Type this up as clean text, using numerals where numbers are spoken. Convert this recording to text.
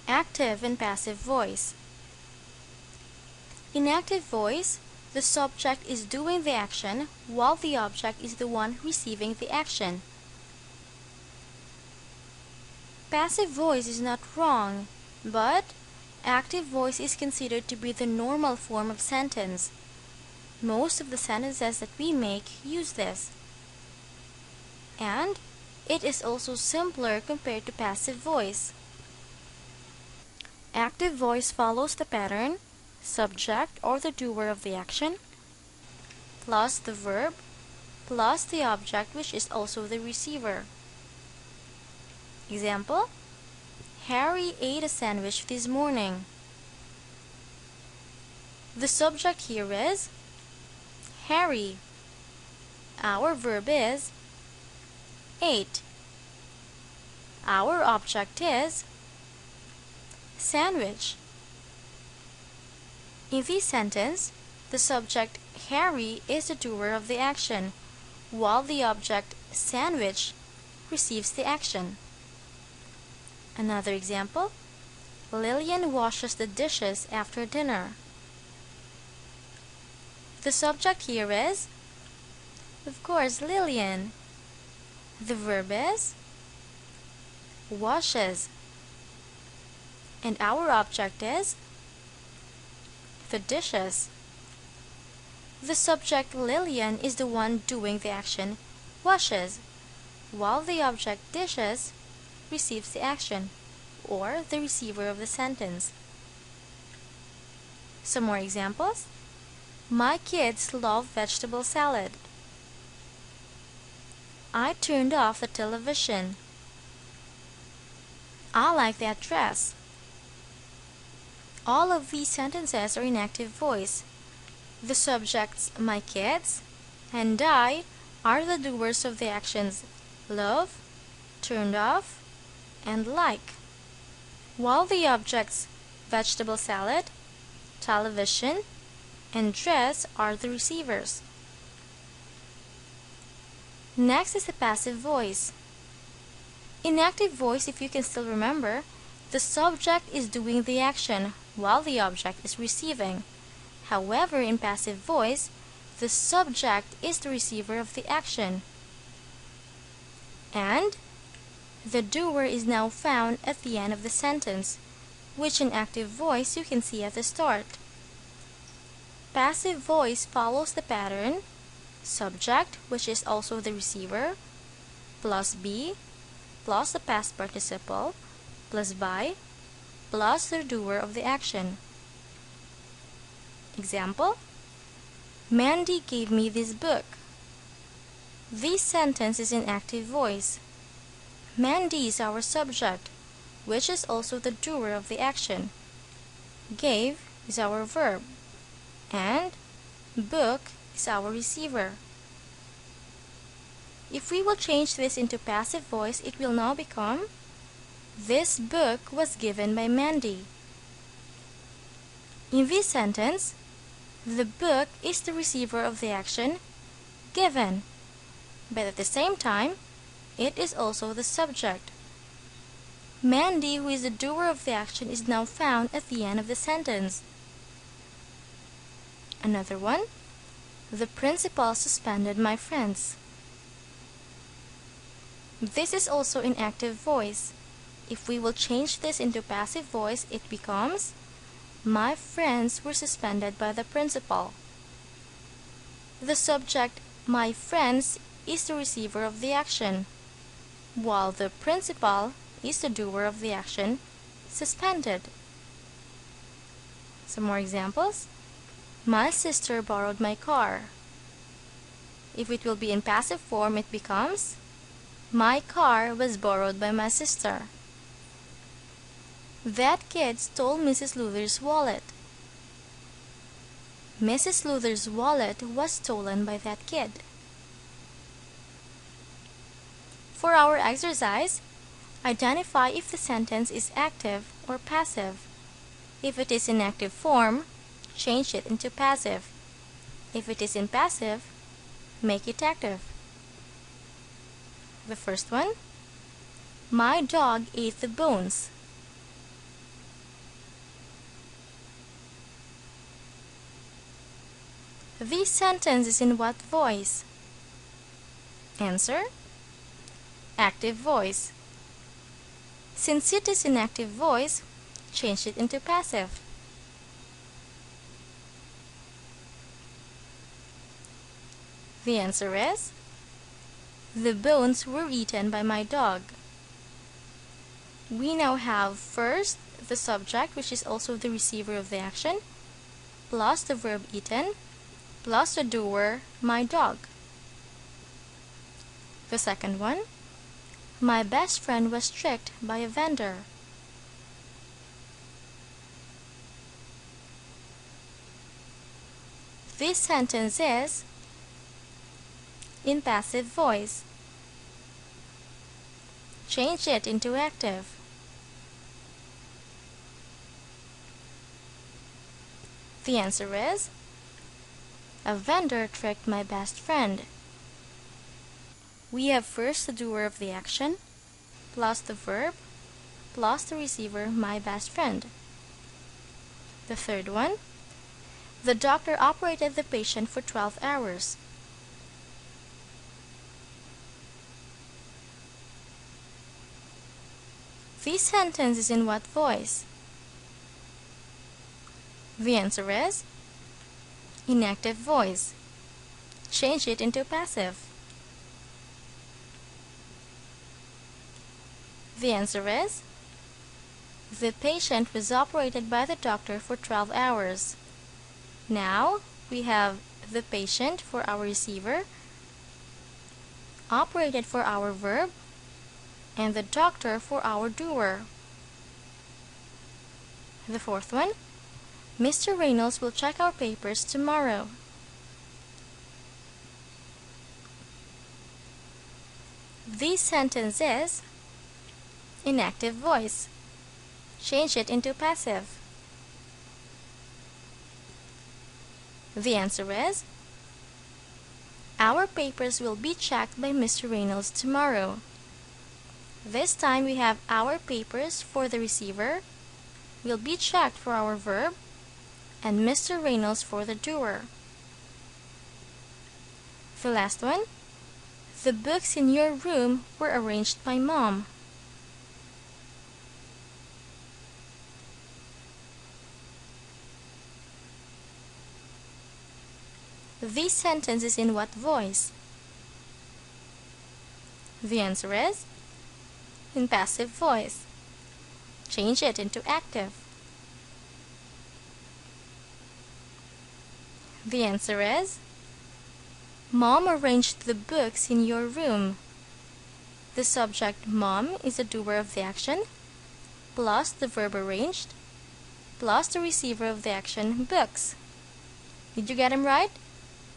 Active and passive voice. In active voice, the subject is doing the action while the object is the one receiving the action. Passive voice is not wrong, but active voice is considered to be the normal form of sentence. Most of the sentences that we make use this. And it is also simpler compared to passive voice. Active voice follows the pattern, subject or the doer of the action, plus the verb, plus the object which is also the receiver. Example: Harry ate a sandwich this morning. The subject here is Harry. Our verb is ate. Our object is sandwich. In this sentence, the subject Harry is the doer of the action, while the object sandwich receives the action. Another example: Lillian washes the dishes after dinner. The subject here is, of course, Lillian. The verb is washes. And our object is the dishes. The subject Lillian is the one doing the action washes, while the object dishes receives the action, or the receiver of the sentence. Some more examples. My kids love vegetable salad. I turned off the television. I like that dress. All of these sentences are in active voice. The subjects my kids and I are the doers of the actions love, turned off, and like, while the objects vegetable salad, television, and dress are the receivers. Next is the passive voice. In active voice, if you can still remember, the subject is doing the action while the object is receiving. However, in passive voice, the subject is the receiver of the action, and the doer is now found at the end of the sentence, which in active voice you can see at the start. Passive voice follows the pattern subject, which is also the receiver, plus be, plus the past participle, plus by, plus the doer of the action. Example: Mandy gave me this book. This sentence is in active voice. Mandy is our subject, which is also the doer of the action. Gave is our verb, and book is our receiver. If we will change this into passive voice, it will now become this book was given by Mandy. In this sentence, the book is the receiver of the action given, but at the same time, it is also the subject. Mandy, who is the doer of the action, is now found at the end of the sentence. Another one: The principal suspended my friends. This is also in active voice. If we will change this into passive voice, it becomes my friends were suspended by the principal. The subject my friends is the receiver of the action, while the principal is the doer of the action suspended. Some more examples. My sister borrowed my car. If it will be in passive form, it becomes my car was borrowed by my sister. That kid stole Mrs. Luther's wallet. Mrs. Luther's wallet was stolen by that kid. For our exercise, identify if the sentence is active or passive. If it is in active form, change it into passive. If it is in passive, make it active. The first one: My dog ate the bones. This sentence is in what voice? Answer: active voice. Since it is in active voice, change it into passive. The answer is: the bones were eaten by my dog. We now have first the subject, which is also the receiver of the action, plus the verb eaten, plus the doer, my dog. The second one: my best friend was tricked by a vendor. This sentence is in passive voice. Change it into active. The answer is: a vendor tricked my best friend. We have first the doer of the action, plus the verb, plus the receiver, my best friend. The third one: the doctor operated the patient for 12 hours. This sentence is in what voice? The answer is in active voice. Change it into passive. The answer is: the patient was operated by the doctor for 12 hours. Now we have the patient for our receiver, operated for our verb, and the doctor for our doer. The fourth one: Mr. Reynolds will check our papers tomorrow. This sentence is in active voice. Change it into passive. The answer is: our papers will be checked by Mr. Reynolds tomorrow. This time we have our papers for the receiver, will be checked for our verb, and Mr. Reynolds for the doer. The last one: the books in your room were arranged by Mom. This sentence is in what voice? The answer is in passive voice. Change it into active. The answer is: Mom arranged the books in your room. The subject Mom is the doer of the action, plus the verb arranged, plus the receiver of the action books. Did you get them right?